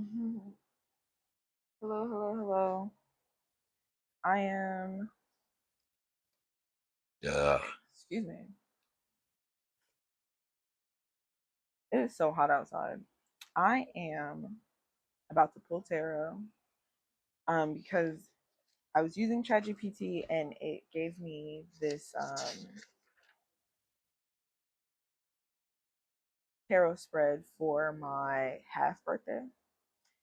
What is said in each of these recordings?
Mhm. Hello, hello, hello. I am, Yeah. excuse me. It is so hot outside. I am about to pull tarot because I was using ChatGPT and it gave me this tarot spread for my half birthday.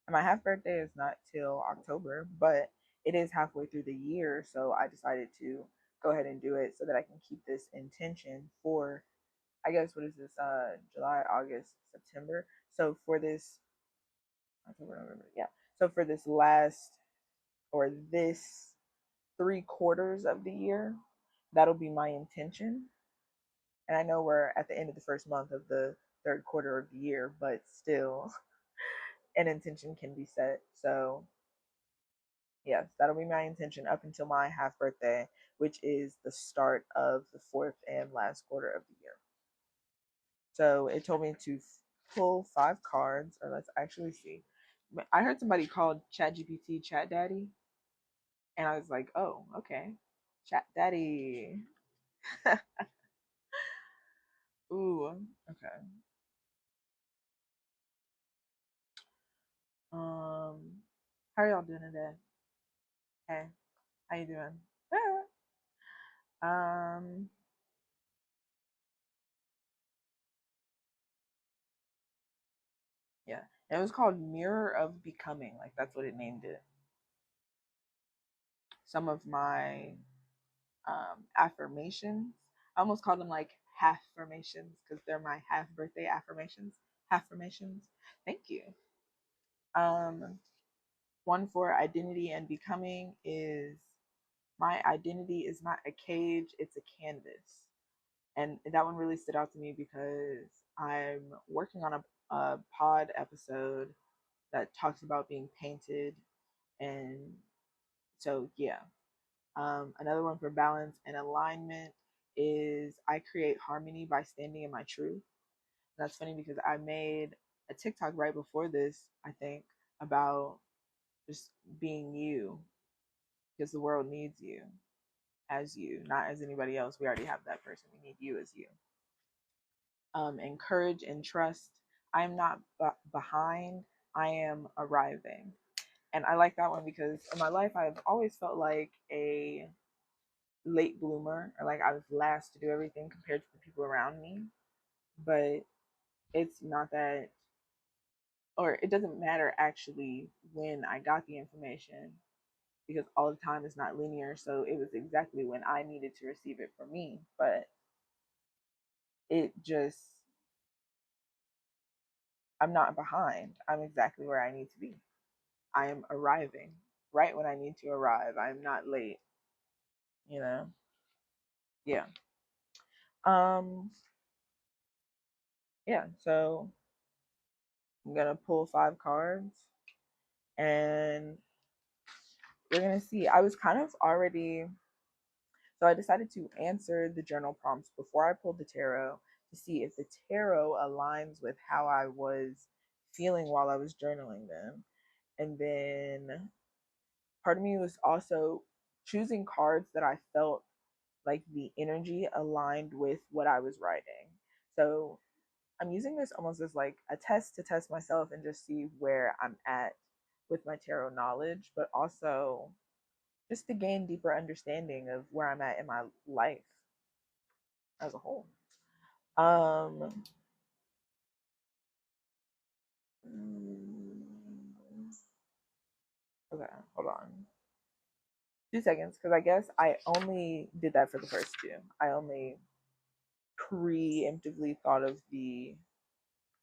And my half birthday is not till October, but it is halfway through the year, so I decided to go ahead and do it so that I can keep this intention for, I guess, what is this, July, August, September. So for this October, November, yeah. So for this last, or this 3 quarters of the year, that'll be my intention. And I know we're at the end of the first month of the third quarter of the year, but still, an intention can be set. So yes, that'll be my intention up until my half birthday, which is the start of the fourth and last quarter of the year. So it told me to pull 5 cards, or let's actually see. I heard somebody called ChatGPT Chat Daddy, and I was like, oh, okay, Chat Daddy. Ooh, okay. How are y'all doing today? Hey, how you doing? um, yeah, it was called Mirror of Becoming. Like that's what it named it. Some of my affirmations. I almost call them like half formations because they're my half birthday affirmations. Affirmations. Thank you. Um, One for identity and becoming is my identity is not a cage, it's a canvas. And that one really stood out to me because I'm working on a pod episode that talks about being painted. And so, yeah, another one for balance and alignment is I create harmony by standing in my truth. And that's funny because I made a TikTok right before this, I think, about just being you because the world needs you as you, not as anybody else. We already have that person. We need you as you. And courage and trust. I am not behind, I am arriving. And I like that one because in my life, I've always felt like a late bloomer, or like I was last to do everything compared to the people around me. But it's not that, or it doesn't matter actually when I got the information because all the time is not linear. So it was exactly when I needed to receive it for me. But it just, I'm not behind. I'm exactly where I need to be. I am arriving right when I need to arrive. I'm not late, you know? Yeah. Um, yeah, so I'm gonna pull 5 cards and we're gonna see. I was kind of already, so I decided to answer the journal prompts before I pulled the tarot to see if the tarot aligns with how I was feeling while I was journaling them. And then part of me was also choosing cards that I felt like the energy aligned with what I was writing. So I'm using this almost as like a test to test myself and just see where I'm at with my tarot knowledge, but also just to gain deeper understanding of where I'm at in my life as a whole. Um, okay, hold on. 2 seconds, because I guess I only did that for the first two. I only preemptively thought of the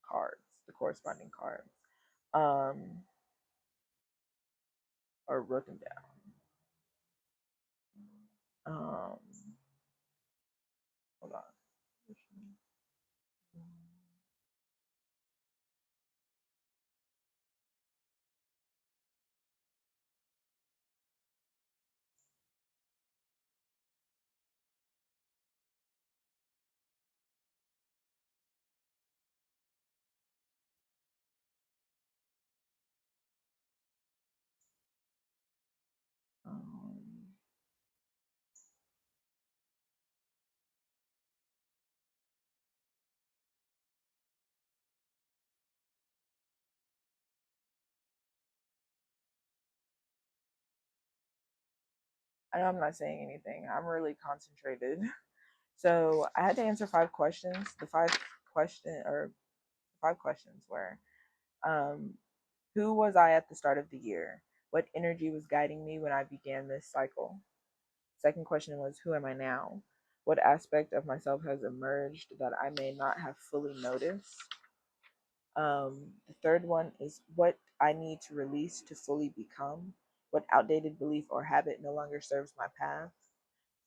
cards, the corresponding cards, um, or wrote them down. Um, Hold on. I know I'm not saying anything. I'm really concentrated. So I had to answer 5 questions. The five questions were, um, who was I at the start of the year? What energy was guiding me when I began this cycle? Second question was, who am I now? What aspect of myself has emerged that I may not have fully noticed? The third one is what I need to release to fully become. What outdated belief or habit no longer serves my path?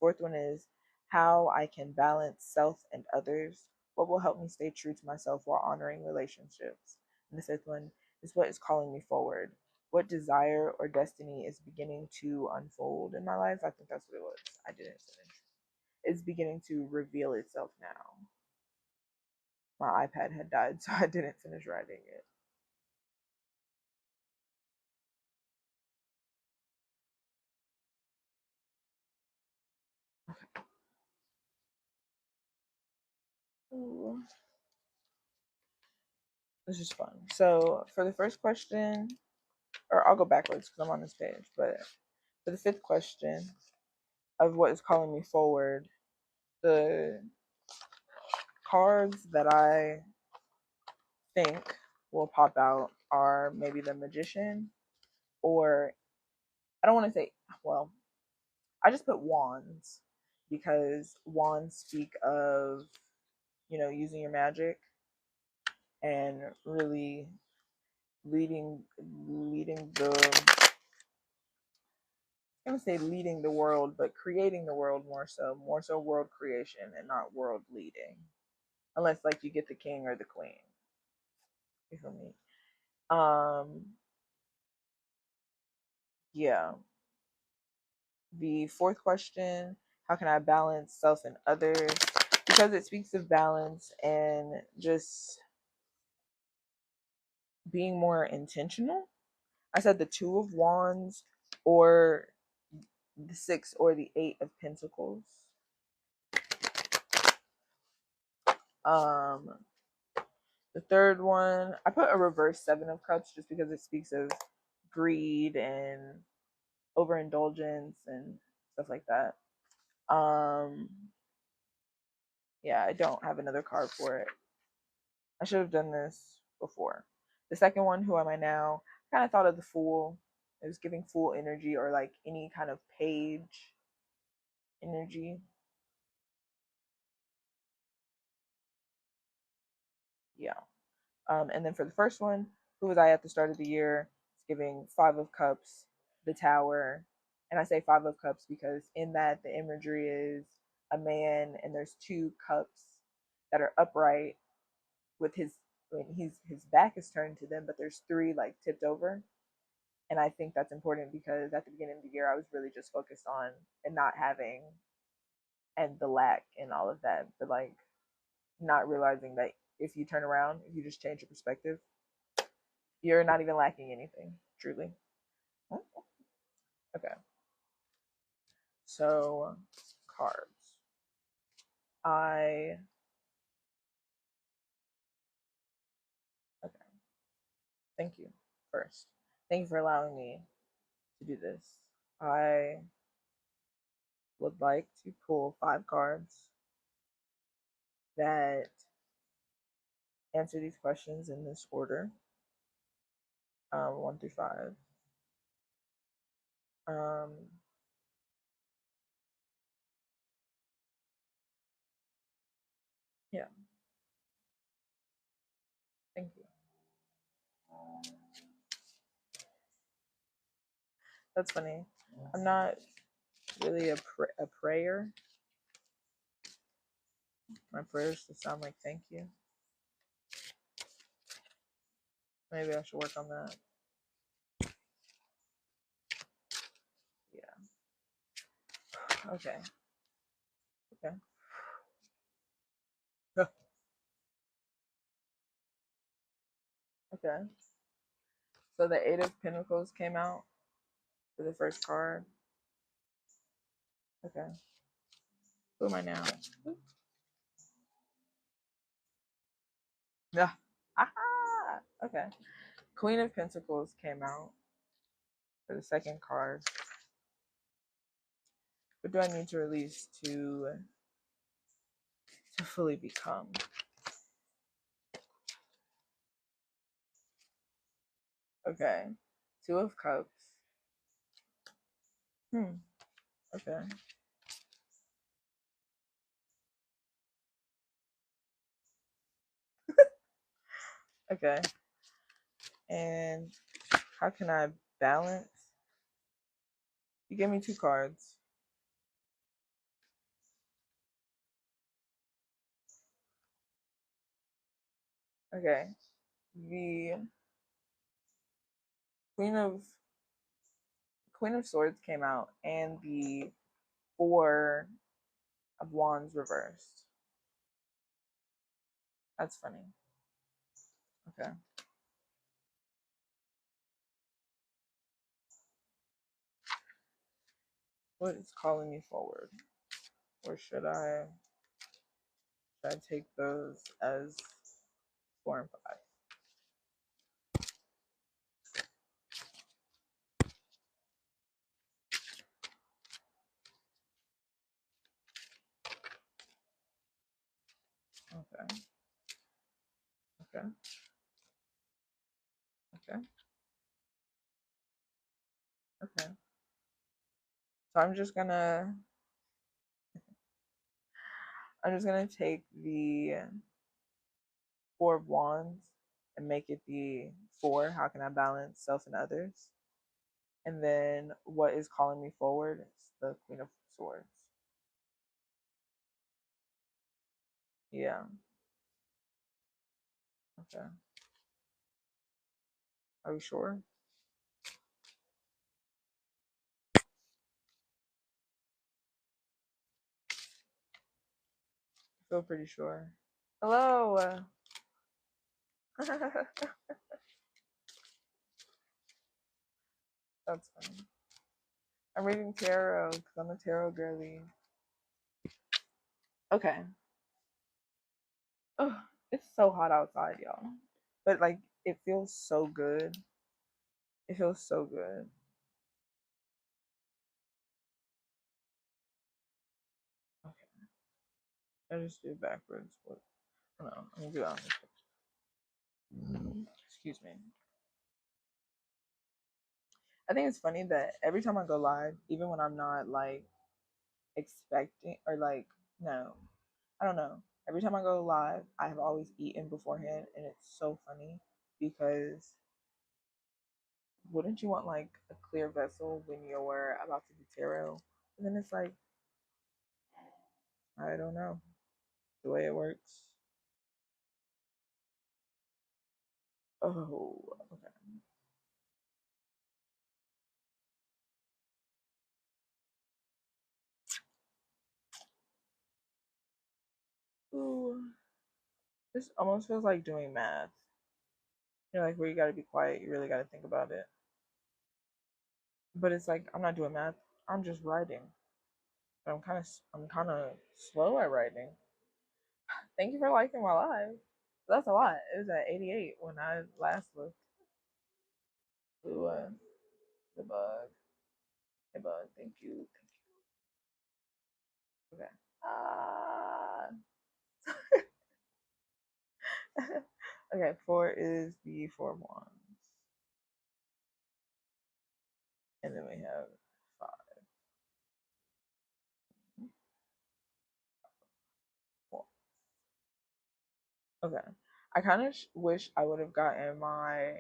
Fourth one is how I can balance self and others. What will help me stay true to myself while honoring relationships? And the fifth one is what is calling me forward. What desire or destiny is beginning to unfold in my life? I think that's what it was. I didn't finish. It's beginning to reveal itself now. My iPad had died, so I didn't finish writing it. Ooh. This is fun. So for the first question, or I'll go backwards because I'm on this page, but for the fifth question of what is calling me forward, the cards that I think will pop out are maybe the Magician, or I don't want to say, well, I just put Wands because Wands speak of, using your magic and really leading the, I'm gonna say leading the world, but creating the world more so world creation and not world leading, unless like you get the king or the queen. You feel me? Yeah. The fourth question: how can I balance self and others? Because it speaks of balance and just being more intentional. I said the Two of Wands, or the Six, or the Eight of Pentacles. Um, the third one, I put a reverse Seven of Cups just because it speaks of greed and overindulgence and stuff like that. Um, yeah, I don't have another card for it. I should have done this before. The second one, who am I now? I kind of thought of the Fool. It was giving Fool energy, or like any kind of page energy. Yeah. And then for the first one, who was I at the start of the year? It's giving Five of Cups, the Tower. And I say Five of Cups because in that the imagery is a man and there's two cups that are upright with his back is turned to them, but there's three like tipped over. And I think that's important because at the beginning of the year I was really just focused on and not having and the lack and all of that, but like not realizing that if you turn around, if you just change your perspective, you're not even lacking anything, truly. Okay. So, cards. I Okay. Thank you first. Thank you for allowing me to do this. I would like to pull 5 cards that answer these questions in this order, 1 through 5. Um, yeah. Thank you. That's funny. I'm not really a prayer. My prayers just sound like thank you. Maybe I should work on that. Yeah. Okay. Okay. Okay. So the Eight of Pentacles came out for the first card. Okay. Who am I now? Yeah. Ah. Okay. Queen of Pentacles came out for the second card. What do I need to release to fully become? Okay. Two of Cups. Okay. Okay. And how can I balance? You gave me two cards. Okay. The Queen of Queen of Swords came out, and the Four of Wands reversed. That's funny. Okay. What is calling me forward? Or should I take those as 4 and 5? Okay. Okay. Okay. Okay. So I'm just gonna take the Four of Wands and make it the four. How can I balance self and others? And then what is calling me forward is the Queen of Swords. Yeah. Okay. Are we sure? I feel pretty sure. Hello. That's funny. I'm reading tarot because I'm a tarot girly. Okay. Oh, it's so hot outside, y'all. But like, it feels so good. It feels so good. Okay. I just do it backwards. But no, I'm gonna do it on this picture. Excuse me. I think it's funny that every time I go live, even when I'm not like expecting or like, no, I don't know. Every time I go live, I have always eaten beforehand, and it's so funny because wouldn't you want like a clear vessel when you're about to do tarot? And then it's like, I don't know the way it works. Oh, okay. Ooh, this almost feels like doing math. You know, like where you gotta be quiet, you really gotta think about it. But it's like I'm not doing math. I'm just writing. But I'm kind of slow at writing. Thank you for liking my live. That's a lot. It was at 88 when I last looked. Ooh, the bug. Hey bug, thank you. Okay. Ah. Okay, four is the Four of Wands. And then we have five. Four. Okay. I kind of wish I would have gotten my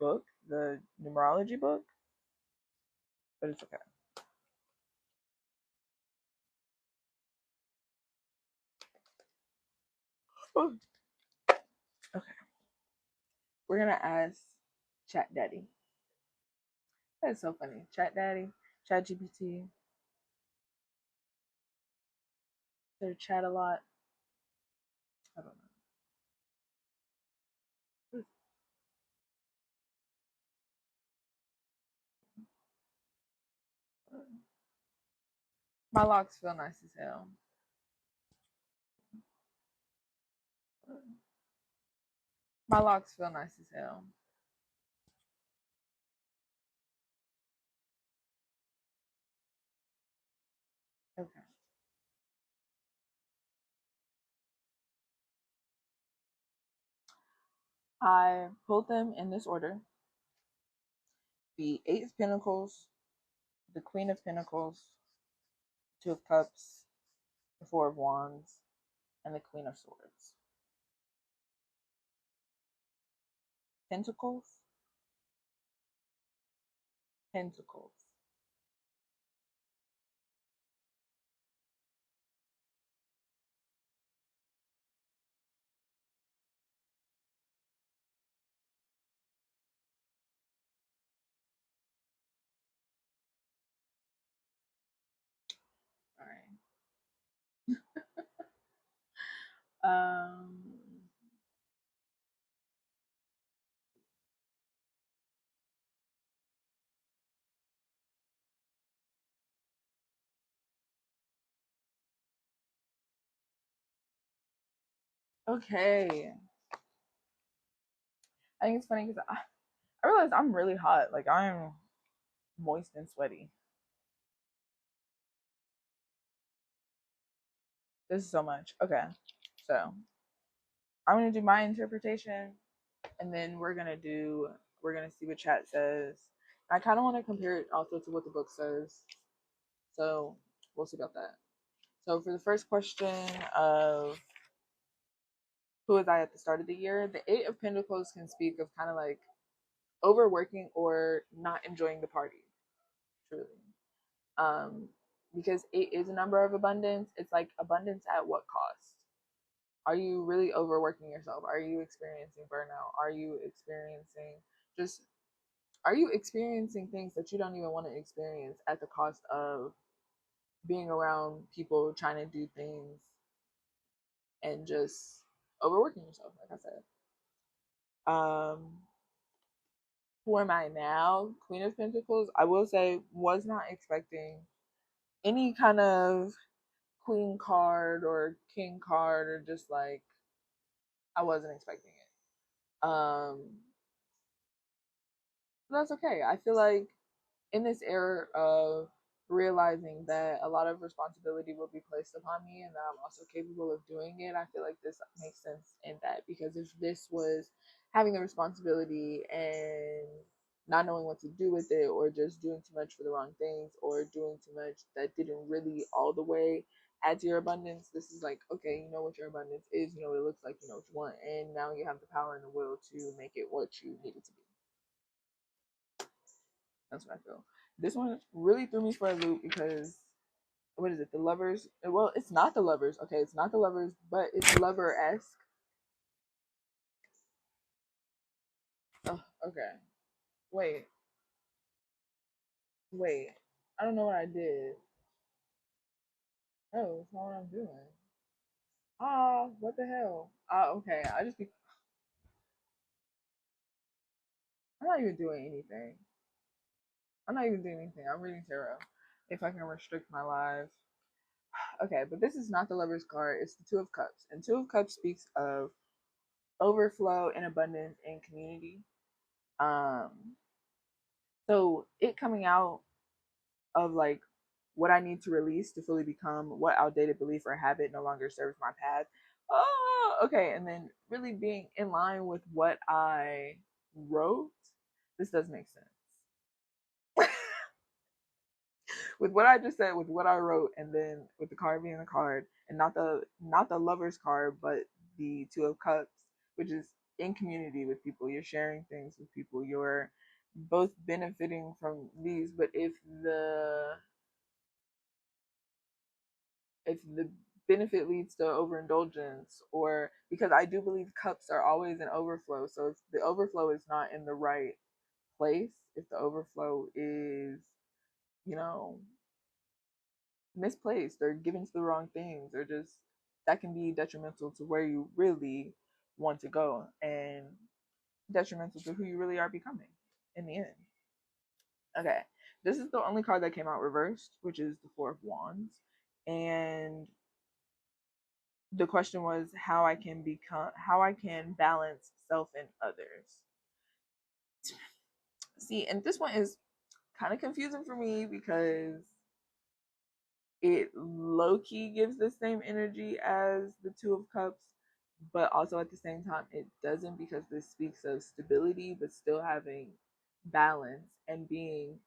book, the numerology book, but it's okay. Okay. We're gonna ask Chat Daddy. That's so funny. Chat Daddy, Chat GPT. They chat a lot. I don't know. My locks feel nice as hell. My locks feel nice as hell. I pulled them in this order: the Eight of Pentacles, the Queen of Pentacles, Two of Cups, the Four of Wands, and the Queen of Swords. Pentacles, Pentacles. All right. Okay. I think it's funny because I realized I'm really hot. Like, I'm moist and sweaty. This is so much. Okay. So I'm gonna do my interpretation, and then we're gonna see what chat says. I kind of want to compare it also to what the book says. So we'll see about that. So for the first question of who was I at the start of the year, the Eight of Pentacles can speak of kind of like overworking or not enjoying the party, truly. Um, because eight is a number of abundance. It's like abundance at what cost? Are you really overworking yourself? Are you experiencing burnout? Just are you experiencing things that you don't even want to experience at the cost of being around people trying to do things and just overworking yourself, like I said. Who am I now? Queen of Pentacles. I will say was not expecting any kind of queen card or king card, or just like I wasn't expecting it. That's okay. I feel like in this era of realizing that a lot of responsibility will be placed upon me and that I'm also capable of doing it, I feel like this makes sense in that, because if this was having the responsibility and not knowing what to do with it, or just doing too much for the wrong things, or doing too much that didn't really all the way add to your abundance, this is like, okay, you know what your abundance is, you know what it looks like, you know what you want, and now you have the power and the will to make it what you need it to be. That's what I feel. This one really threw me for a loop because what is it? The lovers? Well, it's not the lovers. Okay, it's not the lovers, but it's lover esque. Oh, okay. Wait, wait. I don't know what I did. Oh, it's not what I'm doing. Ah, what the hell? Ah, okay. I'm not even doing anything. I'm not even doing anything. I'm reading tarot. If I can restrict my lives. Okay, but this is not the lover's card. It's the Two of Cups, and Two of Cups speaks of overflow and abundance in community. Um, so it coming out of like what I need to release to fully become what outdated belief or habit no longer serves my path. Oh, okay. And then really being in line with what I wrote. This does make sense. With what I just said, with what I wrote, and then with the card being the card, and not the lover's card, but the Two of Cups, which is in community with people. You're sharing things with people. You're both benefiting from these. But if the benefit leads to overindulgence, or because I do believe cups are always an overflow. So if the overflow is not in the right place, if the overflow is, you know, misplaced or given to the wrong things, or just that can be detrimental to where you really want to go, and detrimental to who you really are becoming in the end. Okay, this is the only card that came out reversed, which is the Four of Wands. And the question was how I can balance self and others. See, and this one is kind of confusing for me because it low key gives the same energy as the Two of Cups, but also at the same time it doesn't, because this speaks of stability but still having balance and being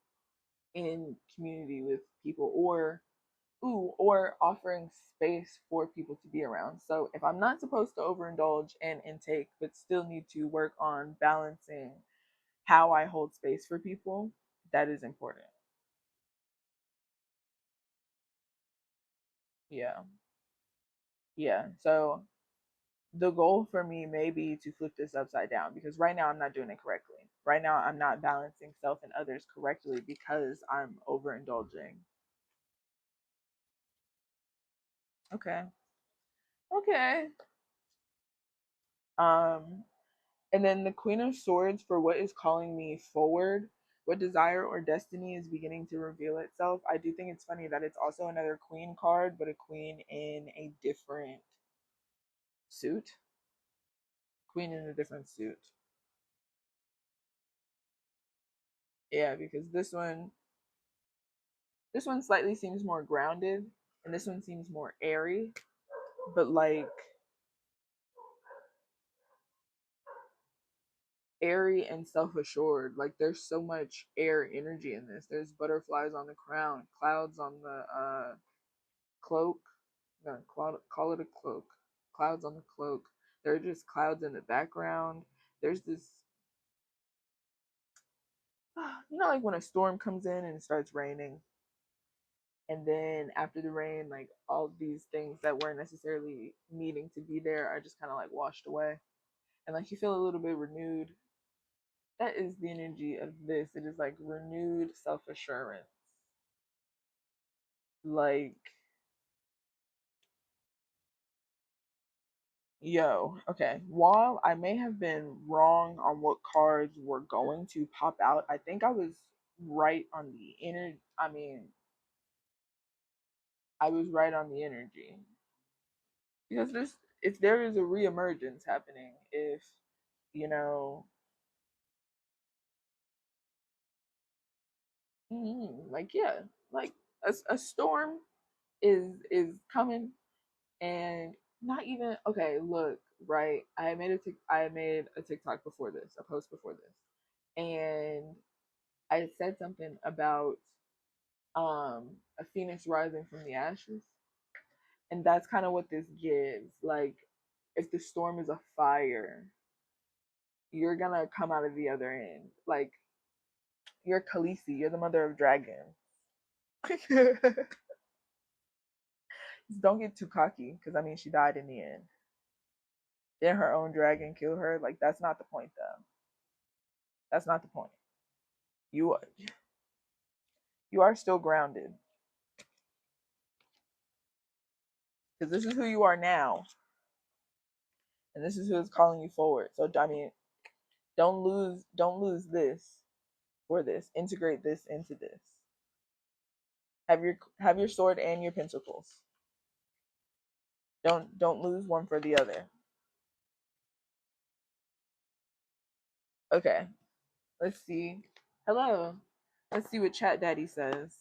in community with people, or offering space for people to be around. So if I'm not supposed to overindulge and intake but still need to work on balancing how I hold space for people, that is important. Yeah. Yeah. So the goal for me may be to flip this upside down, because right now I'm not doing it correctly. Right now I'm not balancing self and others correctly because I'm overindulging. Okay. Okay. Um and then the Queen of Swords, for what is calling me forward, what desire or destiny is beginning to reveal itself. I do think it's funny that it's also another queen card, but a queen in a different suit. Queen in a different suit. Yeah, because this one slightly seems more grounded, and this one seems more airy, but like airy and self-assured. Like there's so much air energy in this. There's butterflies on the crown, clouds on the cloak. No, call it a cloak. Clouds on the cloak. There are just clouds in the background. There's this, like when a storm comes in and it starts raining, and then after the rain, like all these things that weren't necessarily needing to be there are just kind of like washed away, and like you feel a little bit renewed. That is the energy of this. It is like renewed self assurance. Like, yo, okay. While I may have been wrong on what cards were going to pop out, I think I was right on the energy. I was right on the energy, because if there is a reemergence happening, if you know, like yeah, like a storm is coming, and not even okay. Look, right? I made a TikTok before this, a post before this, and I said something about a phoenix rising from the ashes, and that's kind of what this gives. Like, if the storm is a fire, you're gonna come out of the other end. Like, you're Khaleesi, you're the mother of dragons. Don't get too cocky, because I mean, she died in the end. Did her own dragon kill her? Like, that's not the point, though. That's not the point. You you are still grounded, because this is who you are now, and this is who is calling you forward. So I mean, don't lose this for this. Integrate this into this. Have your sword and your pentacles. Don't lose one for the other. Okay. Let's see. Hello. Let's see what Chat Daddy says.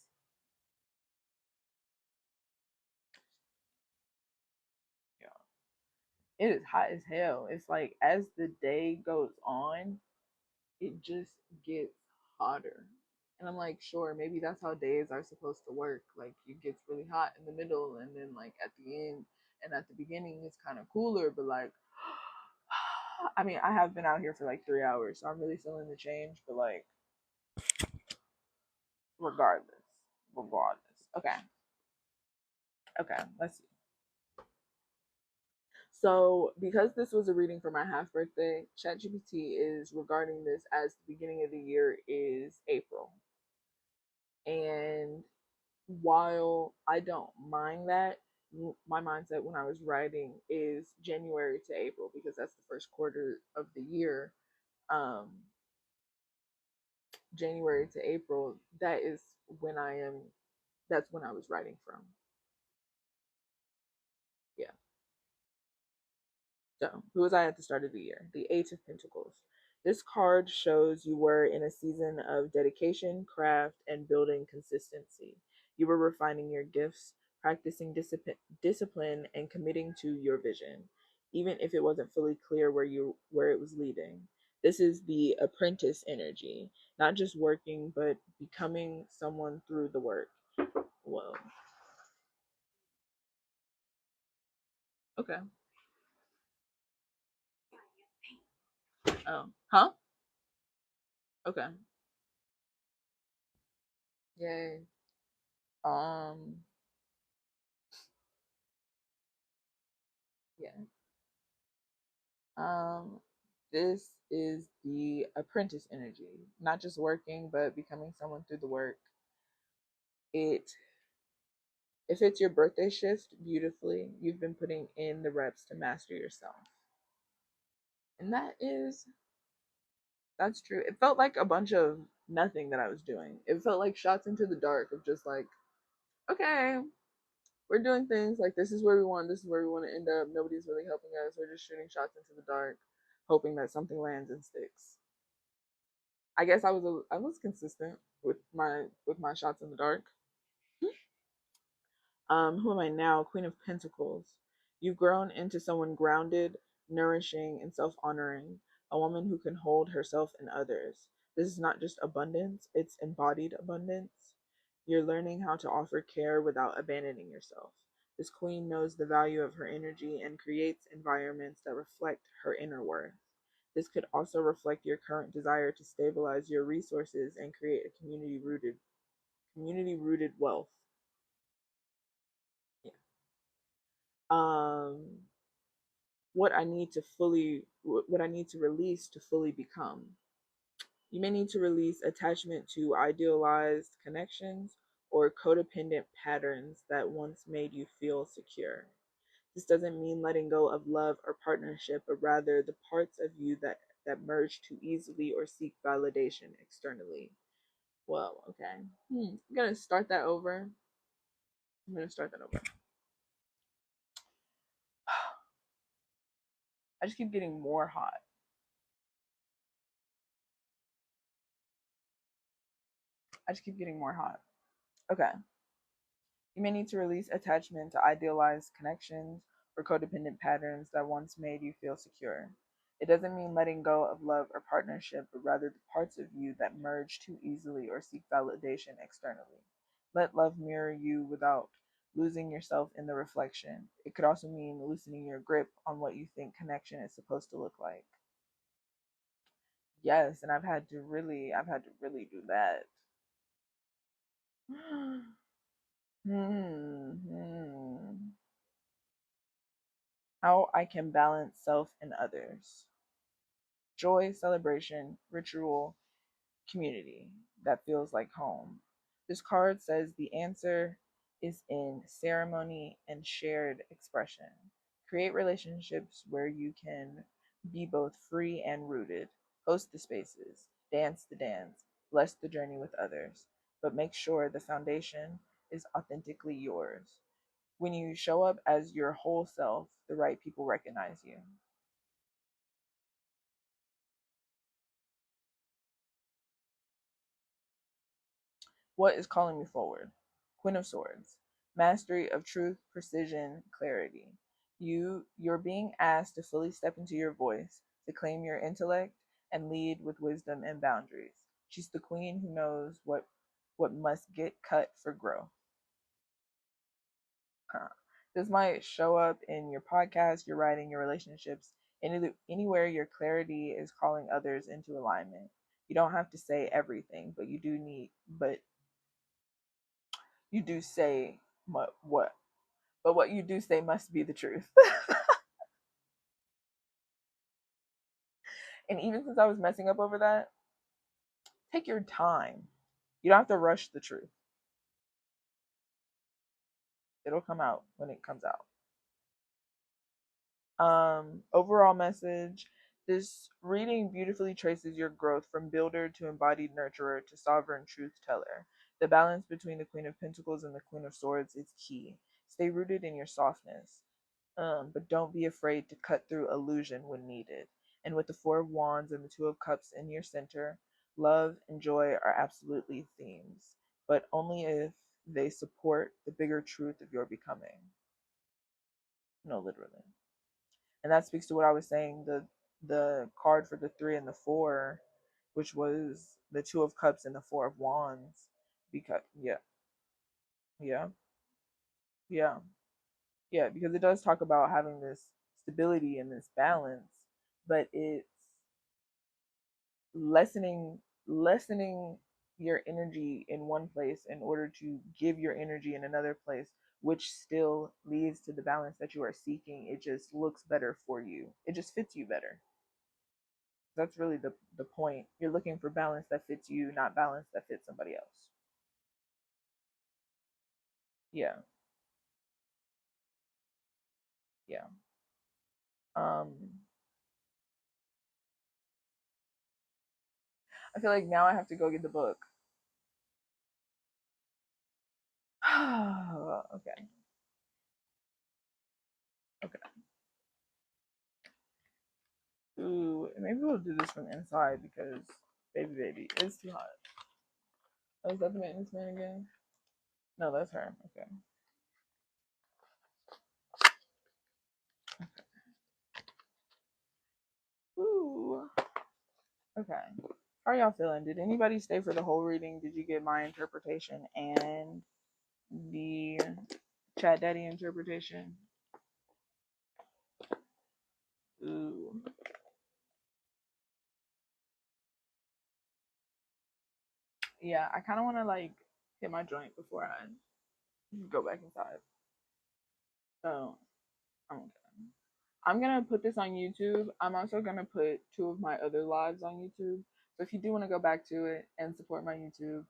Yeah. It is hot as hell. It's like as the day goes on, it just gets hotter. And I'm like, sure, maybe that's how days are supposed to work. Like it gets really hot in the middle, and then like at the end and at the beginning it's kind of cooler, but like I mean, I have been out here for like 3 hours, so I'm really feeling the change, but like regardless. Regardless. Okay. Okay. Let's see. So, because this was a reading for my half birthday, ChatGPT is regarding this as the beginning of the year is April. And while I don't mind that, my mindset when I was writing is January to April, because that's the first quarter of the year. Um, January to April, that is when that's when I was writing from. Yeah. So, who was I at the start of the year? The Eight of Pentacles. This card shows you were in a season of dedication, craft, and building consistency. You were refining your gifts, practicing discipline, and committing to your vision. even if it wasn't fully clear where it was leading. This is the apprentice energy, not just working, but becoming someone through the work. Whoa. Okay. Oh. Huh? Okay. Yay. Um, yeah. Um, this is the apprentice energy, not just working, but becoming someone through the work. It If it's your birthday shift beautifully, you've been putting in the reps to master yourself. And that's true. It felt like a bunch of nothing that I was doing. It felt like shots into the dark of just like, okay, we're doing things like this is where we want to end up. Nobody's really helping us. We're just shooting shots into the dark, hoping that something lands and sticks. I guess I was consistent with my shots in the dark. Who am I now? Queen of Pentacles. You've grown into someone grounded, nourishing, and self honoring, a woman who can hold herself and others. This is not just abundance, it's embodied abundance. You're learning how to offer care without abandoning yourself. This queen knows the value of her energy and creates environments that reflect her inner worth. This could also reflect your current desire to stabilize your resources and create a community rooted wealth. Yeah. Um what I need to release to fully become. You may need to release attachment to idealized connections or codependent patterns that once made you feel secure. This doesn't mean letting go of love or partnership, but rather the parts of you that merge too easily or seek validation externally. Well, okay. I'm gonna start that over. I'm gonna start that over. I just keep getting more hot. I just keep getting more hot. Okay. You may need to release attachment to idealized connections or codependent patterns that once made you feel secure. It doesn't mean letting go of love or partnership, but rather the parts of you that merge too easily or seek validation externally. Let love mirror you without losing yourself in the reflection. It could also mean loosening your grip on what you think connection is supposed to look like. Yes, and I've had to really do that. Hmm. How I can balance self and others. Joy, celebration, ritual, community that feels like home. This card says the answer is in ceremony and shared expression. Create relationships where you can be both free and rooted. Host the spaces, dance the dance, bless the journey with others, but make sure the foundation is authentically yours. When you show up as your whole self, the right people recognize you. What is calling me forward? Queen of Swords. Mastery of truth, precision, clarity. You're being asked to fully step into your voice, to claim your intellect, and lead with wisdom and boundaries. She's the queen who knows what must get cut for growth. Huh. This might show up in your podcast, your writing, your relationships, anywhere your clarity is calling others into alignment. You don't have to say everything, but you do say what but what you do say must be the truth. And even since I was messing up over that, take your time. You don't have to rush the truth. It'll come out when it comes out. Overall message, this reading beautifully traces your growth from builder to embodied nurturer to sovereign truth teller. The balance between the Queen of Pentacles and the Queen of Swords is key. Stay rooted in your softness, but don't be afraid to cut through illusion when needed. And with the Four of Wands and the Two of Cups in your center, love and joy are absolutely themes, but only if they support the bigger truth of your becoming. No, literally. And that speaks to what I was saying, the card for the 3 and the 4, which was the 2 of Cups and the 4 of Wands. Because yeah, yeah, yeah, because it does talk about having this stability and this balance, but it's lessening your energy in one place in order to give your energy in another place, which still leads to the balance that you are seeking. It just looks better for you, it just fits you better. That's really the point. You're looking for balance that fits you, not balance that fits somebody else. Yeah, yeah. um I feel like now I have to go get the book. Okay, okay. Ooh, maybe we'll do this from inside because baby, it's too hot. Oh, is that the maintenance man again? No, that's her. Okay. Ooh. Okay. How are y'all feeling? Did anybody stay for the whole reading? Did you get my interpretation and the Chat Daddy interpretation? Ooh. Yeah, I kind of want to like hit my joint before I go back inside. So I'm okay. I'm gonna put this on YouTube. I'm also gonna put 2 of my other lives on YouTube. So if you do want to go back to it and support my YouTube,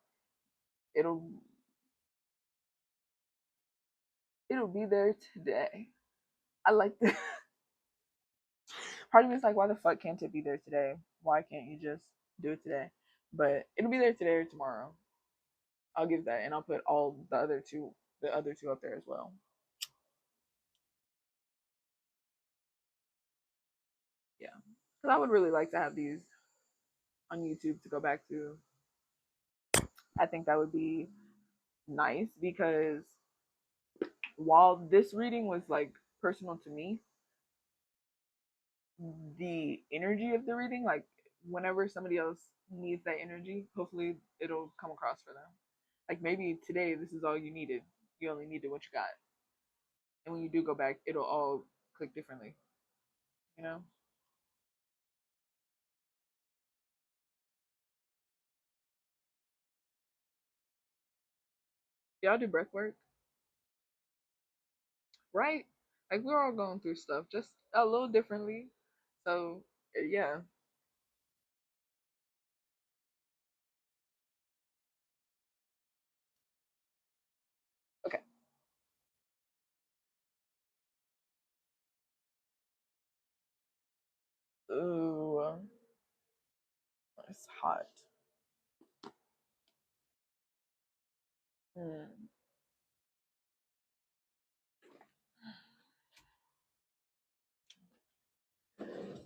it'll it'll be there today. I like this. Part of me is like, why the fuck can't it be there today? Why can't you just do it today? But it'll be there today or tomorrow. I'll give that, and I'll put all the other two up there as well. Yeah, because I would really like to have these on YouTube to go back to. I think that would be nice because while this reading was like personal to me, the energy of the reading, like whenever somebody else needs that energy, hopefully it'll come across for them. Like maybe today this is all you needed. You only needed what you got. And when you do go back, it'll all click differently, you know? Y'all do breath work, right? Like we're all going through stuff just a little differently. So yeah. Okay. Ooh, it's hot. Mm.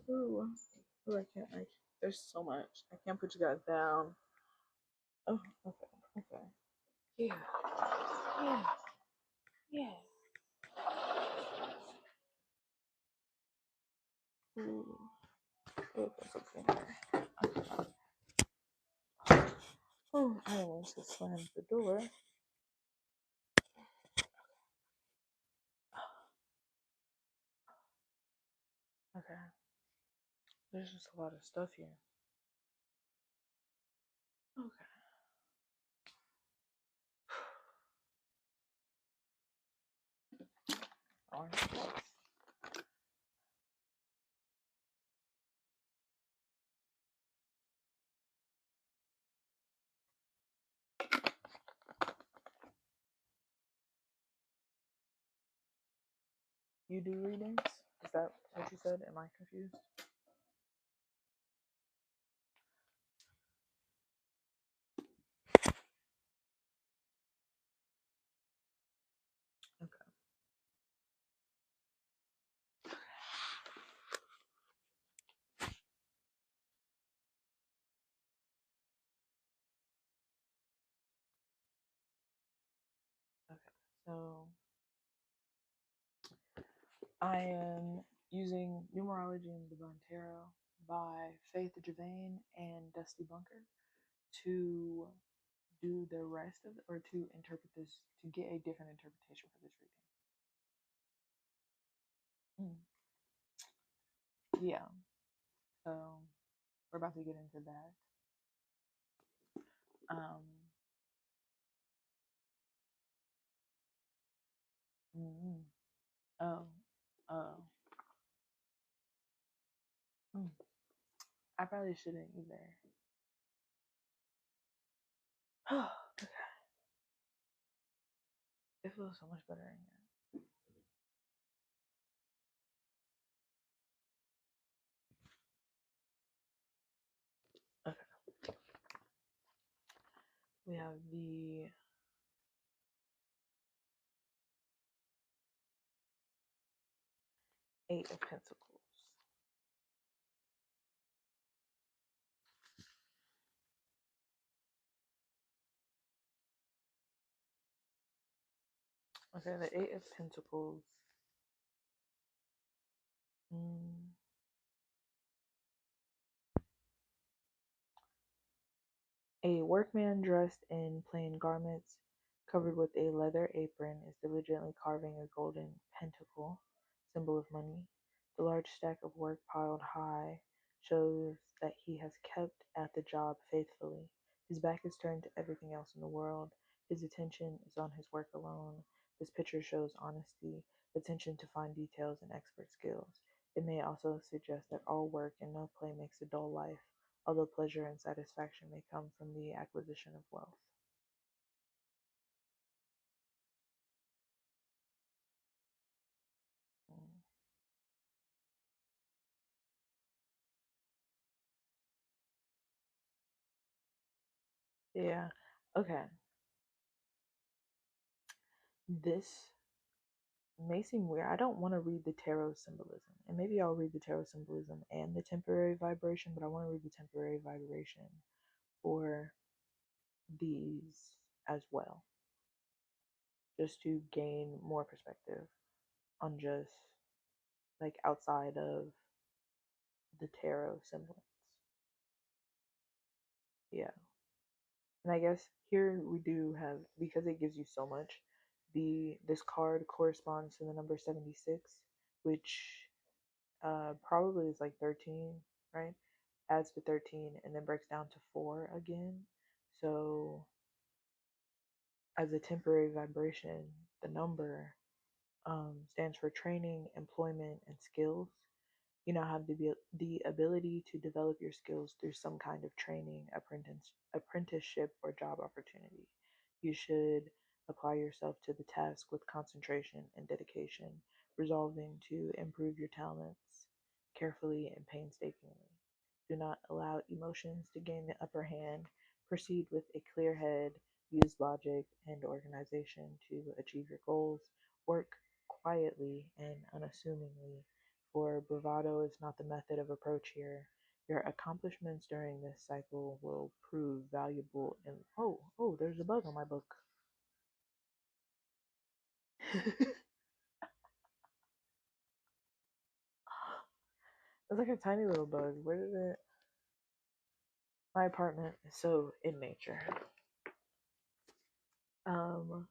Ooh. Ooh, I can't like. There's so much. I can't put you guys down. Oh, okay, okay. Yeah, yeah, yeah. Ooh, ooh, that's okay. Oh, I almost just slammed the door. Okay, there's just a lot of stuff here. Okay. Orange juice. You do readings? Is that what you said? Am I confused? Okay. Okay. So I am using Numerology and Divine Tarot by Faith Javane and Dusty Bunker to do the rest of or to interpret this, to get a different interpretation for this reading. Yeah, so we're about to get into that. Um, mm, oh, oh, mm. I probably shouldn't either. It feels so much better in here. Okay, we have the Eight of Pentacles. Okay, the Eight of Pentacles. Mm, a workman dressed in plain garments, covered with a leather apron, is diligently carving a golden pentacle, symbol of money. The large stack of work piled high shows that he has kept at the job faithfully. His back is turned to everything else in the world. His attention is on his work alone. This picture shows honesty, attention to fine details, and expert skills. It may also suggest that all work and no play makes a dull life, although pleasure and satisfaction may come from the acquisition of wealth. Mm. Yeah. Okay. This may seem weird. I don't want to read the tarot symbolism. And maybe I'll read the tarot symbolism and the temporary vibration, but I want to read the temporary vibration for these as well, just to gain more perspective on just like outside of the tarot semblance. Yeah. And I guess here we do have, because it gives you so much, this card corresponds to the number 76, which probably is like 13, right? Adds to 13 and then breaks down to 4 again. So as a temporary vibration, the number stands for training, employment, and skills. You now have the ability to develop your skills through some kind of training, apprenticeship, or job opportunity. You should apply yourself to the task with concentration and dedication, resolving to improve your talents carefully and painstakingly. Do not allow emotions to gain the upper hand. Proceed with a clear head. Use logic and organization to achieve your goals. Work quietly and unassumingly, for bravado is not the method of approach here. Your accomplishments during this cycle will prove valuable in oh, there's a bug on my book. It's like a tiny little bug. Where did it? My apartment is so in nature. Um,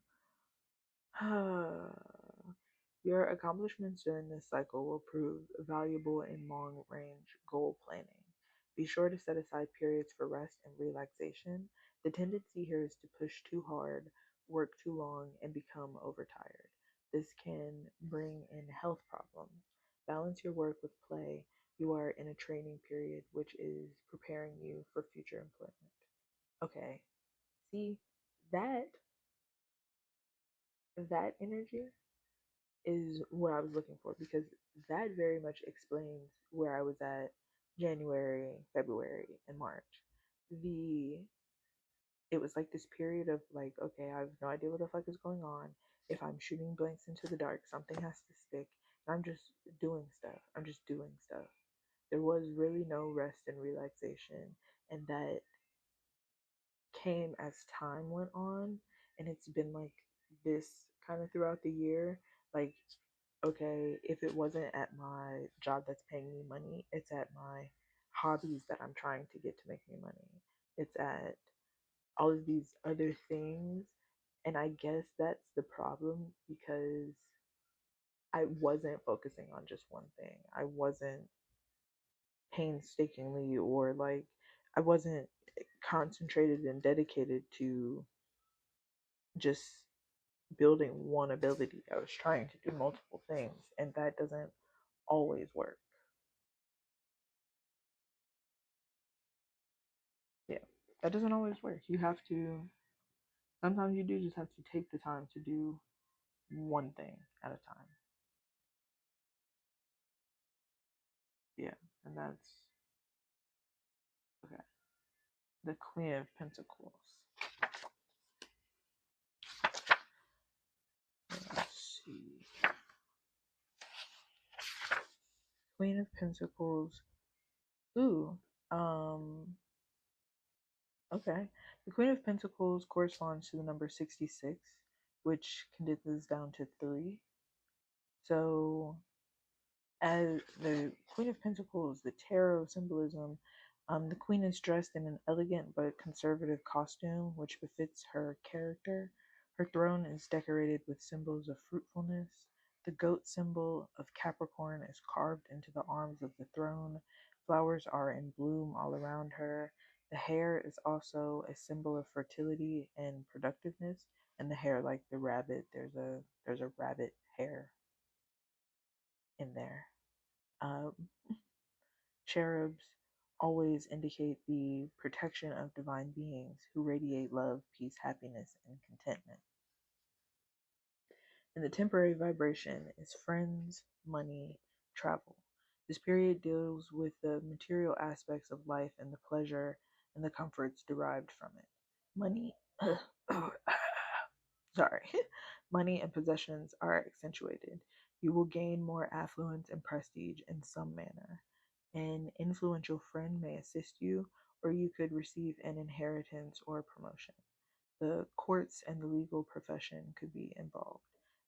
your accomplishments during this cycle will prove valuable in long range goal planning. Be sure to set aside periods for rest and relaxation. The tendency here is to push too hard, work too long, and become overtired. This can bring in health problems. Balance your work with play. You are in a training period, which is preparing you for future employment. Okay, see that that energy is what I was looking for, because that very much explains where I was at January, February, and March. The It was like this period of like, okay, I have no idea what the fuck is going on. If I'm shooting blanks into the dark, something has to stick. And I'm just doing stuff. I'm just doing stuff. There was really no rest and relaxation, and that came as time went on, and it's been like this kind of throughout the year. Like okay, if it wasn't at my job that's paying me money, it's at my hobbies that I'm trying to get to make me money. It's at all of these other things. And I guess that's the problem because I wasn't focusing on just one thing. I wasn't painstakingly or like I wasn't concentrated and dedicated to just building one ability. I was trying to do multiple things, and that doesn't always work. Yeah, that doesn't always work. You have to, sometimes you do just have to take the time to do one thing at a time. Yeah, and that's okay. The Queen of Pentacles. Let's see. Queen of Pentacles. Ooh. Um. Okay. The Queen of Pentacles corresponds to the number 66, which condenses down to three. So, as the Queen of Pentacles, the tarot symbolism, the Queen is dressed in an elegant but conservative costume, which befits her character. Her throne is decorated with symbols of fruitfulness. The goat symbol of Capricorn is carved into the arms of the throne. Flowers are in bloom all around her. The hair is also a symbol of fertility and productiveness. And the hair, like the rabbit, there's a rabbit hair in there. Um, Cherubs always indicate the protection of divine beings who radiate love, peace, happiness, and contentment. And the temporary vibration is friends, money, travel. This period deals with the material aspects of life and the pleasure and the comforts derived from it. Money, sorry, money and possessions are accentuated. You will gain more affluence and prestige in some manner. An influential friend may assist you, or you could receive an inheritance or promotion. The courts and the legal profession could be involved.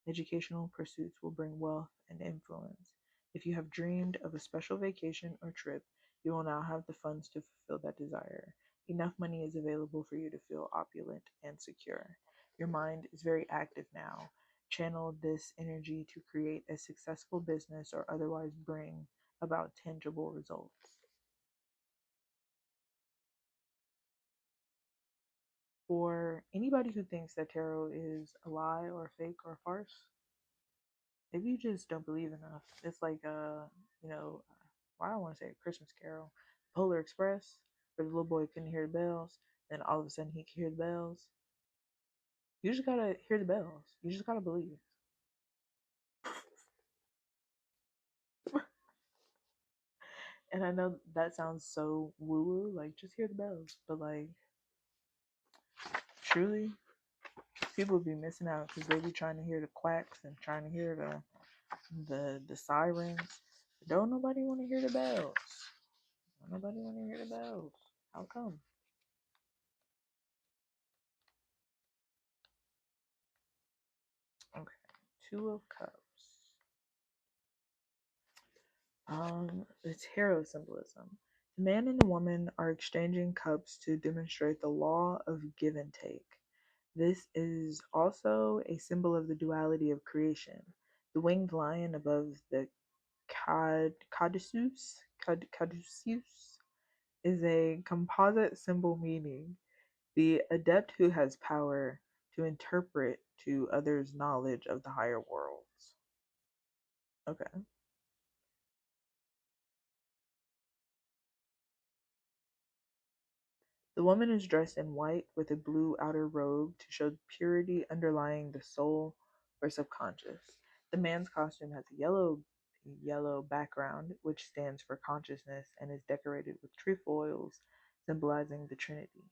Educational pursuits will bring wealth and influence. If you have dreamed of a special vacation or trip, you will now have the funds to fulfill that desire. Enough money is available for you to feel opulent and secure. Your mind is very active now. Channel this energy to create a successful business or otherwise bring about tangible results. For anybody who thinks that tarot is a lie or fake or farce, maybe you just don't believe enough. It's like you know, well, I don't want to say a Christmas Carol, Polar Express, where the little boy couldn't hear the bells, then all of a sudden he could hear the bells. You just gotta hear the bells. You just gotta believe. And I know that sounds so woo woo, like just hear the bells, but like truly, people be missing out because they be trying to hear the quacks and trying to hear the sirens. Don't nobody want to hear the bells. Don't nobody want to hear the bells. How come? Okay, Two of Cups. The tarot symbolism. The man and the woman are exchanging cups to demonstrate the law of give and take. This is also a symbol of the duality of creation. The winged lion above the caduceus is a composite symbol meaning the adept who has power to interpret to others' knowledge of the higher worlds. Okay. The woman is dressed in white with a blue outer robe to show purity underlying the soul or subconscious. The man's costume has a yellow background which stands for consciousness and is decorated with trefoils symbolizing the Trinity.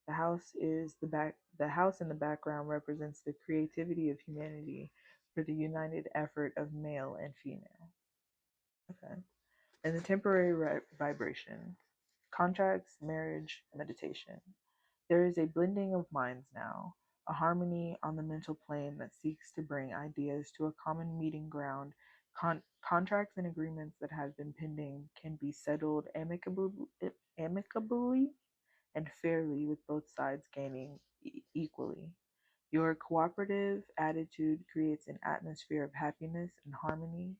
The house in the background represents the creativity of humanity for the united effort of male and female. Okay. And the temporary vibration, contracts, marriage, meditation. There is a blending of minds now. a harmony on the mental plane that seeks to bring ideas to a common meeting ground. Contracts and agreements that have been pending can be settled amicably and fairly, with both sides gaining equally. Your cooperative attitude creates an atmosphere of happiness and harmony.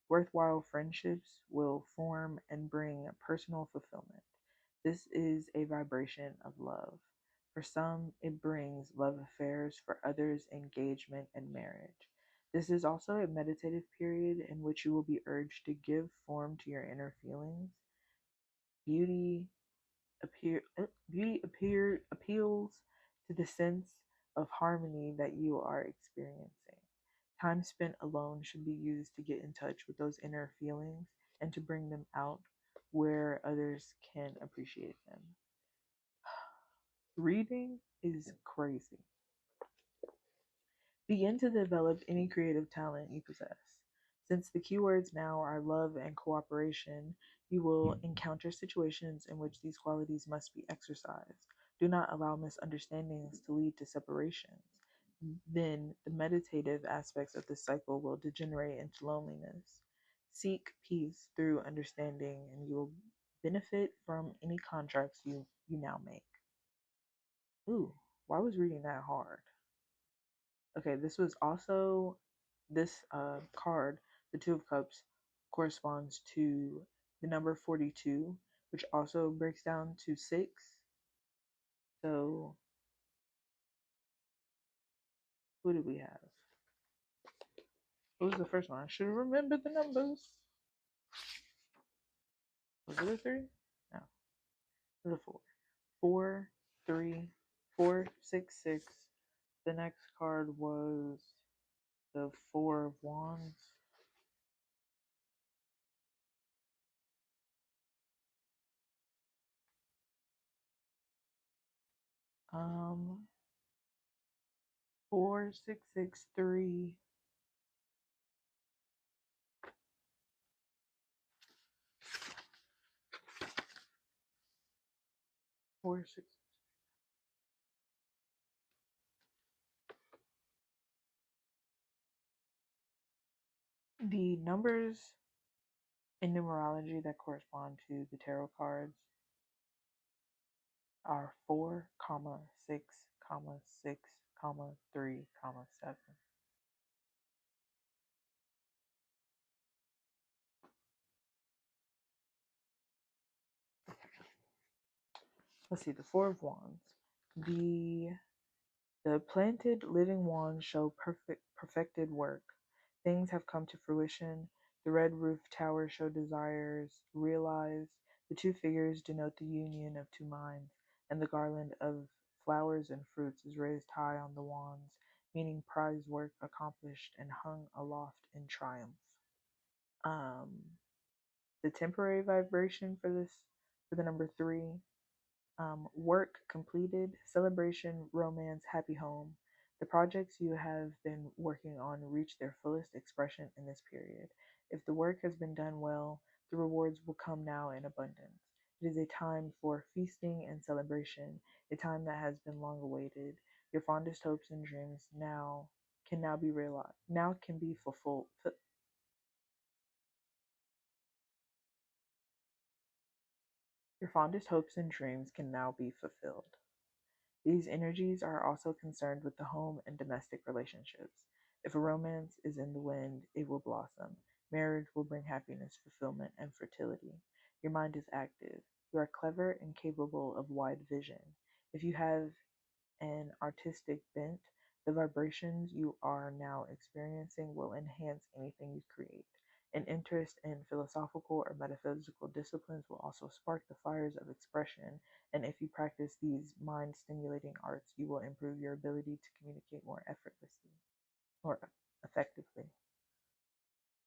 Worthwhile friendships will form and bring personal fulfillment. This is a vibration of love. For some, it brings love affairs, for others, engagement and marriage. This is also a meditative period in which you will be urged to give form to your inner feelings. Beauty appeals to the sense of harmony that you are experiencing. Time spent alone should be used to get in touch with those inner feelings and to bring them out where others can appreciate them. Reading is crazy. Begin to develop any creative talent you possess. Since the keywords now are love and cooperation, you will encounter situations in which these qualities must be exercised. Do not allow misunderstandings to lead to separations. Then the meditative aspects of this cycle will degenerate into loneliness. Seek peace through understanding, and you will benefit from any contracts you now make. Ooh, why was reading that hard? Okay, this was also this card, the Two of Cups, corresponds to the number 42, which also breaks down to 6. So, who did we have? What was the first one? I should have remembered the numbers. Was it a 3? No, it was a 4. 4, 3, 4, 6, 6. The next card was the Four of Wands. Um, 4, 6, 6, 3. 4, 6. The numbers in numerology that correspond to the tarot cards are 4, 6, 6, 3, 7. Let's see, the Four of Wands. The planted living wands show perfected work. Things have come to fruition. The red roof towers show desires realized. The two figures denote the union of two minds, and the garland of flowers and fruits is raised high on the wands, meaning prize work accomplished and hung aloft in triumph. Um, the temporary vibration for the number 3, work completed, celebration, romance, happy home. The projects you have been working on reach their fullest expression in this period. If the work has been done well, the rewards will come now in abundance. It is a time for feasting and celebration, a time that has been long awaited. Your fondest hopes and dreams can now be realized. Now can be fulfilled. Your fondest hopes and dreams can now be fulfilled. These energies are also concerned with the home and domestic relationships. If a romance is in the wind, it will blossom. Marriage will bring happiness, fulfillment, and fertility. Your mind is active. You are clever and capable of wide vision. If you have an artistic bent, the vibrations you are now experiencing will enhance anything you create. An interest in philosophical or metaphysical disciplines will also spark the fires of expression, and if you practice these mind stimulating arts, you will improve your ability to communicate more effortlessly or effectively.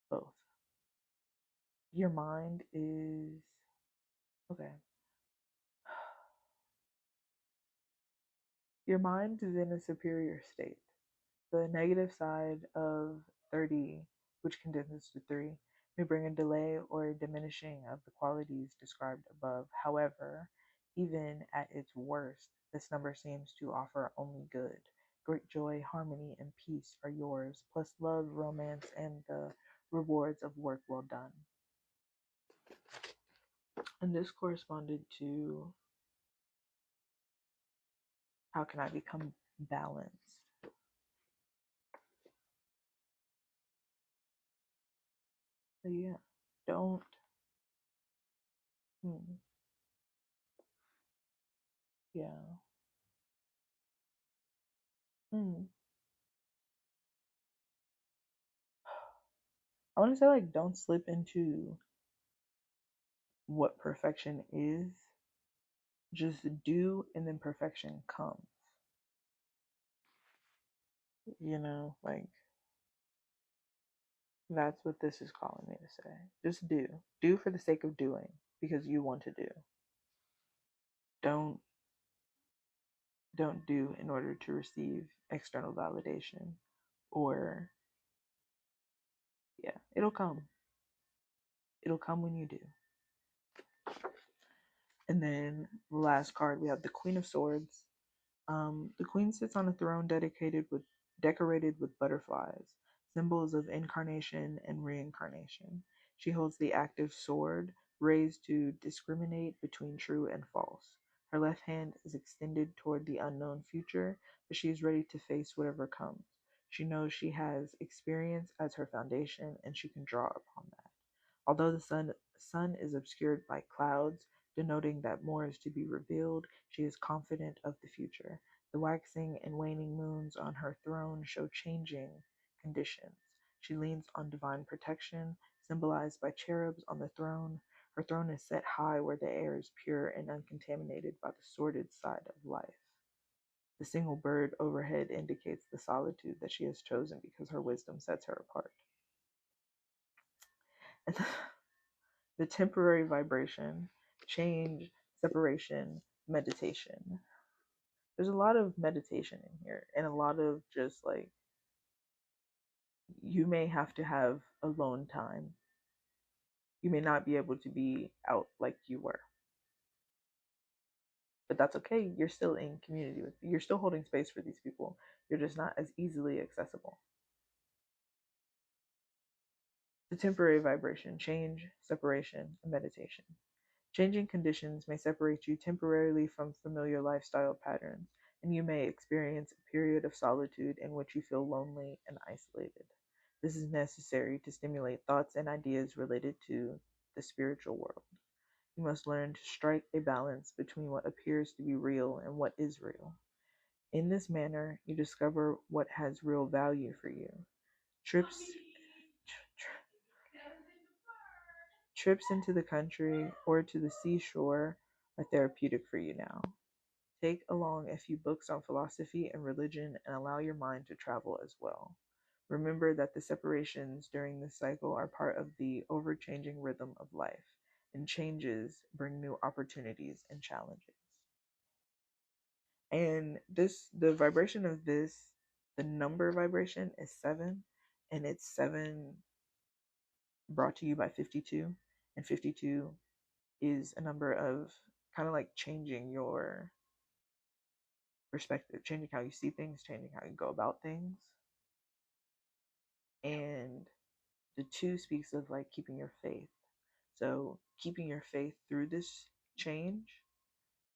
Both. Your mind is okay. Your mind is in a superior state. The negative side of 30, which condenses to 3, may bring a delay or a diminishing of the qualities described above. However, even at its worst, this number seems to offer only good. Great joy, harmony, and peace are yours, plus love, romance, and the rewards of work well done. And this corresponded to how can I become balanced? So yeah, don't. Hmm, yeah. Hmm. I want to say like don't slip into what perfection is. Just do, and then perfection comes. Like that's what this is calling me to say. Just do. Do for the sake of doing because you want to do. Don't don't do in order to receive external validation or yeah, it'll come. It'll come when you do. And then the last card we have the Queen of Swords. The queen sits on a throne decorated with butterflies, symbols of incarnation and reincarnation. She holds the active sword, raised to discriminate between true and false. Her left hand is extended toward the unknown future, but she is ready to face whatever comes. She knows she has experience as her foundation, and she can draw upon that. Although the sun is obscured by clouds, denoting that more is to be revealed, she is confident of the future. The waxing and waning moons on her throne show changing conditions. She leans on divine protection, symbolized by cherubs on the throne. Her throne is set high where the air is pure and uncontaminated by the sordid side of life. The single bird overhead indicates the solitude that she has chosen because her wisdom sets her apart. And the temporary vibration, change, separation, meditation. There's a lot of meditation in here and a lot of just like you may have to have alone time. You may not be able to be out like you were. But that's okay. You're still in community with you're still holding space for these people. You're just not as easily accessible. The temporary vibration, change, separation, and meditation. Changing conditions may separate you temporarily from familiar lifestyle patterns, and you may experience a period of solitude in which you feel lonely and isolated. This is necessary to stimulate thoughts and ideas related to the spiritual world. You must learn to strike a balance between what appears to be real and what is real. In this manner, you discover what has real value for you. Trips Trips into the country or to the seashore are therapeutic for you now. Take along a few books on philosophy and religion and allow your mind to travel as well. Remember that the separations during this cycle are part of the overchanging rhythm of life, and changes bring new opportunities and challenges. And the vibration of this, the number vibration is 7, and it's 7 brought to you by 52, and 52 is a number of kind of like changing your perspective, changing how you see things, changing how you go about things. And the 2 speaks of like keeping your faith. So keeping your faith through this change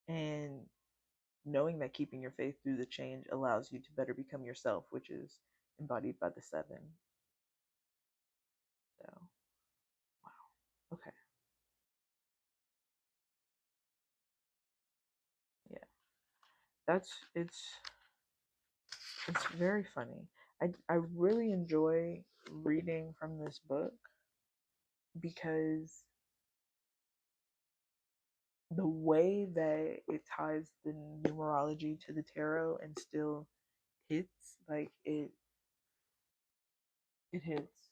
and knowing that keeping your faith through the change allows you to better become yourself, which is embodied by the 7. So, wow. Okay. Yeah. That's it's very funny. I really enjoy reading from this book because the way that it ties the numerology to the tarot and still hits like it hits.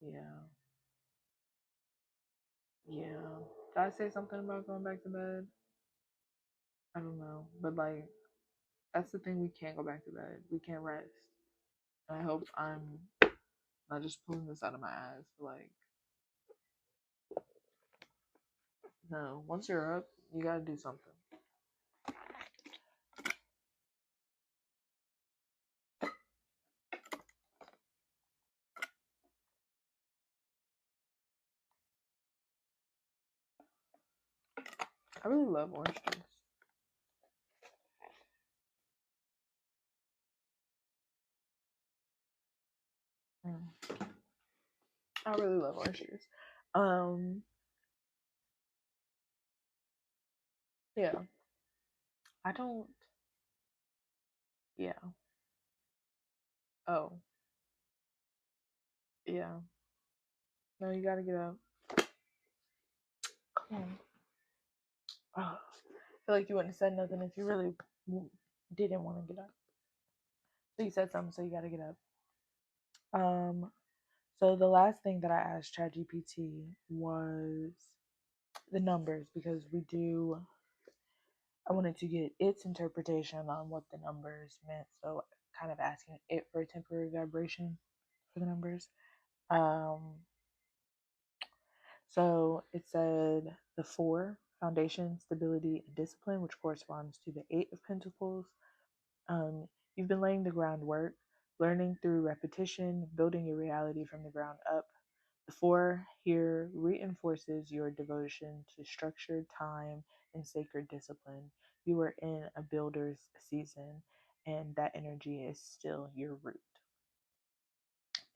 Yeah. Yeah. Did I say something about going back to bed? I don't know. But like that's the thing, we can't go back to bed. We can't rest. And I hope I'm not just pulling this out of my ass, but like no, once you're up, You gotta do something. I really love orange juice. I really love orange juice. Yeah. I don't. Yeah. Oh. Yeah. No, you gotta get up. Come on. Oh, I feel like you wouldn't have said nothing if you really didn't want to get up. So you said something, so you gotta get up. So the last thing that I asked ChatGPT was the numbers because I wanted to get its interpretation on what the numbers meant. So kind of asking it for a temporary vibration for the numbers. Um, so it said the 4, foundation, stability, and discipline, which corresponds to the 8 of Pentacles. You've been laying the groundwork, learning through repetition, building your reality from the ground up. The 4 here reinforces your devotion to structured time and sacred discipline. You are in a builder's season, and that energy is still your root.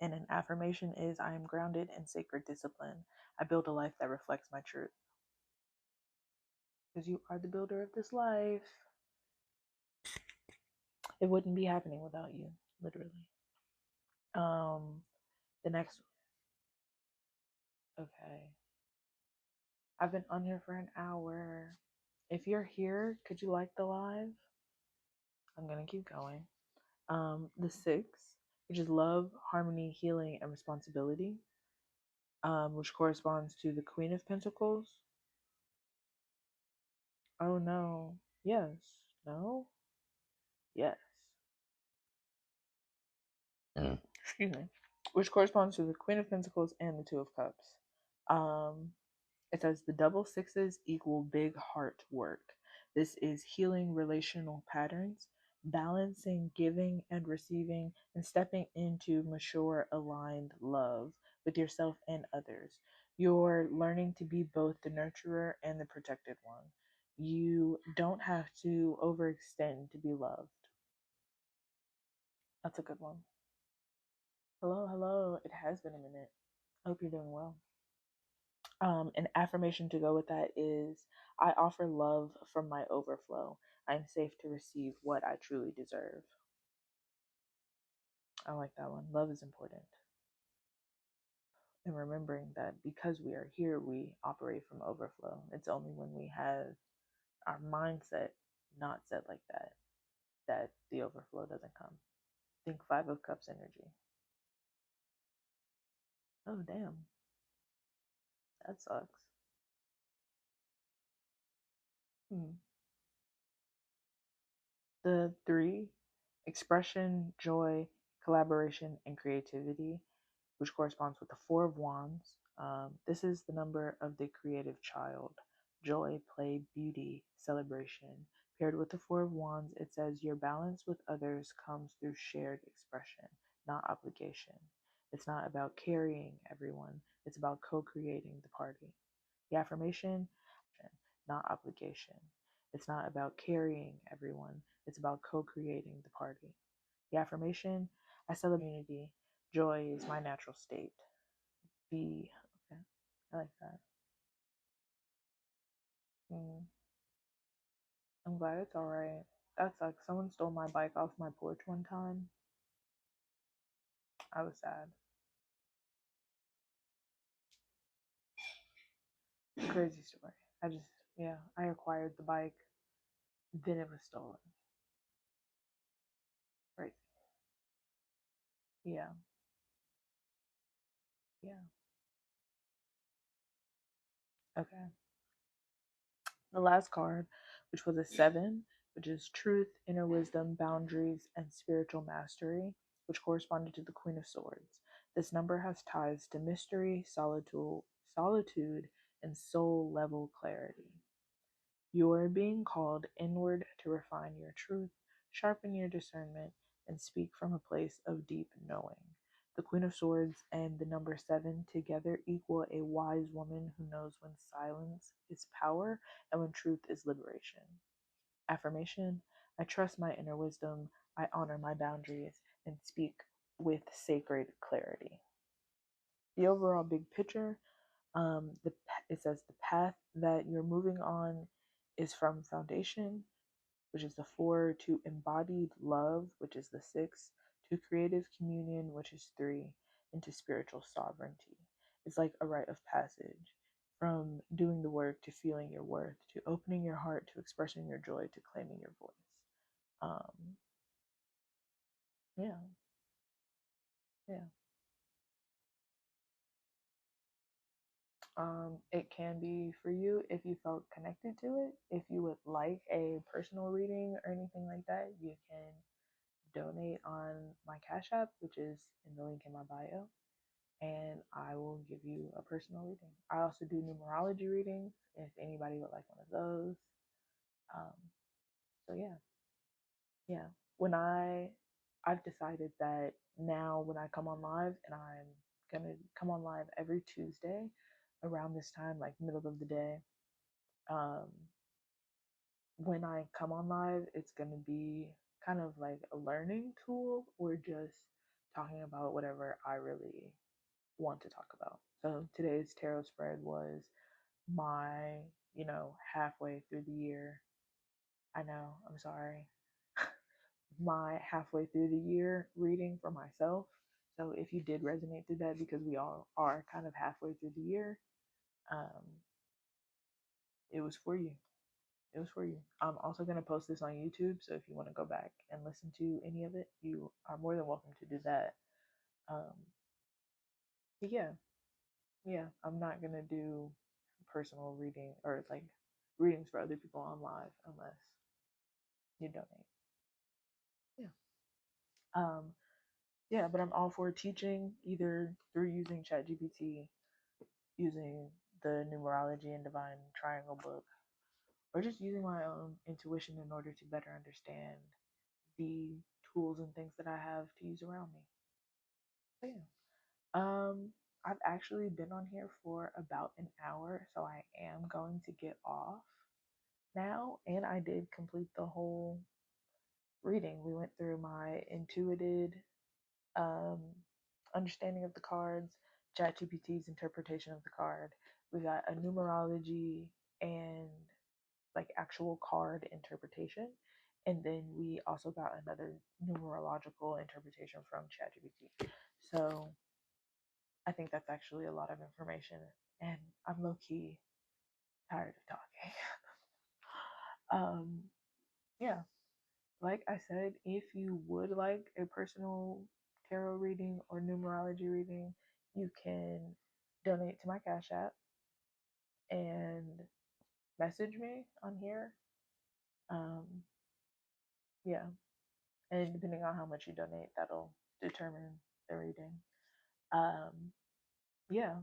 And an affirmation is I am grounded in sacred discipline. I build a life that reflects my truth. Because you are the builder of this life. It wouldn't be happening without you, literally. The next, okay. I've been on here for an hour. If you're here, could you like the live? I'm gonna keep going. The 6, which is love, harmony, healing, and responsibility, which corresponds to the Queen of Pentacles. Oh no. Yes. No. Yes. Excuse me. Which corresponds to the Queen of Pentacles and the Two of Cups. It says the double 6s equal big heart work. This is healing relational patterns, balancing giving and receiving, and stepping into mature, aligned love with yourself and others. You're learning to be both the nurturer and the protected one. You don't have to overextend to be loved. That's a good one. Hello, hello. It has been a minute. I hope you're doing well. An affirmation to go with that is I offer love from my overflow. I'm safe to receive what I truly deserve. I like that one. Love is important. And remembering that because we are here, we operate from overflow. It's only when we have our mindset not set like that that the overflow doesn't come. Think 5 of Cups energy. Oh, damn. That sucks. The 3, expression, joy, collaboration, and creativity, which corresponds with the 4 of Wands. This is the number of the creative child. Joy, play, beauty, celebration. Paired with the 4 of Wands, it says your balance with others comes through shared expression, not obligation. It's not about carrying everyone, it's about co creating the party. The affirmation, not obligation. It's not about carrying everyone, it's about co creating the party. The affirmation, I celebrate unity. Joy is my natural state. Be okay. I like that. Mm, I'm glad it's all right. That sucks. Someone stole my bike off my porch one time. I was sad. Crazy story. Yeah, I acquired the bike, then it was stolen. Right. Yeah, yeah. Okay. The last card, which was a 7, which is truth, inner wisdom, boundaries, and spiritual mastery, which corresponded to the Queen of Swords. This number has ties to mystery, solitude, and soul level clarity. You're being called inward to refine your truth, sharpen your discernment, and speak from a place of deep knowing. The Queen of Swords and the number 7 together equal a wise woman who knows when silence is power and when truth is liberation. Affirmation: I trust my inner wisdom, I honor my boundaries, and speak with sacred clarity. The overall big picture, it says the path that you're moving on is from foundation, which is the 4, to embodied love, which is the 6, to creative communion, which is 3, and to spiritual sovereignty. It's like a rite of passage from doing the work to feeling your worth, to opening your heart, to expressing your joy, to claiming your voice. Yeah, yeah. It can be for you if you felt connected to it. If you would like a personal reading or anything like that, you can donate on my Cash App, which is in the link in my bio, and I will give you a personal reading. I also do numerology readings if anybody would like one of those. Um, so yeah. When I've decided that now when I come on live, and I'm gonna come on live every Tuesday around this time, like middle of the day. When I come on live, it's gonna be kind of like a learning tool or just talking about whatever I really want to talk about. So today's tarot spread was my, halfway through the year. I know, I'm sorry. My halfway through the year reading for myself. So if you did resonate through that, because we all are kind of halfway through the year, um, it was for you. It was for you. I'm also going to post this on YouTube, so if you want to go back and listen to any of it, you are more than welcome to do that. Um, but yeah, I'm not going to do personal reading or like readings for other people on live unless you donate. Yeah. Um, yeah, but I'm all for teaching either through using ChatGPT, using the numerology and divine triangle book, or just using my own intuition in order to better understand the tools and things that I have to use around me. So yeah. I've actually been on here for about an hour, so I am going to get off now. And I did complete the whole reading. We went through my intuited um, understanding of the cards, ChatGPT's interpretation of the card. We got a numerology and like actual card interpretation. And then we also got another numerological interpretation from ChatGPT. So I think that's actually a lot of information, and I'm low key tired of talking. Yeah, like I said, if you would like a personal tarot reading or numerology reading, you can donate to my Cash App and message me on here. Um, yeah, and depending on how much you donate, that'll determine the reading. Um, yeah,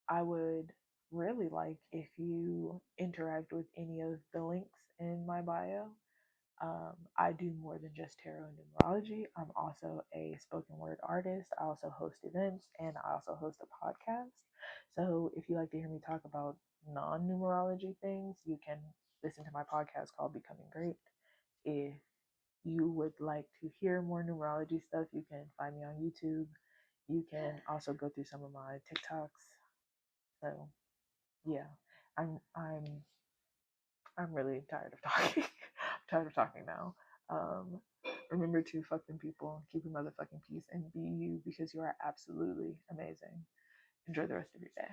I would really like if you interact with any of the links in my bio. I do more than just tarot and numerology. I'm also a spoken word artist. I also host events and I also host a podcast. So if you like to hear me talk about non numerology things, you can listen to my podcast called Becoming Great. If you would like to hear more numerology stuff, you can find me on YouTube. You can also go through some of my TikToks. So yeah, I'm I'm really tired of talking. I'm tired of talking now. Um, remember to fuck them people, keep your motherfucking peace, and be you because you are absolutely amazing. Enjoy the rest of your day.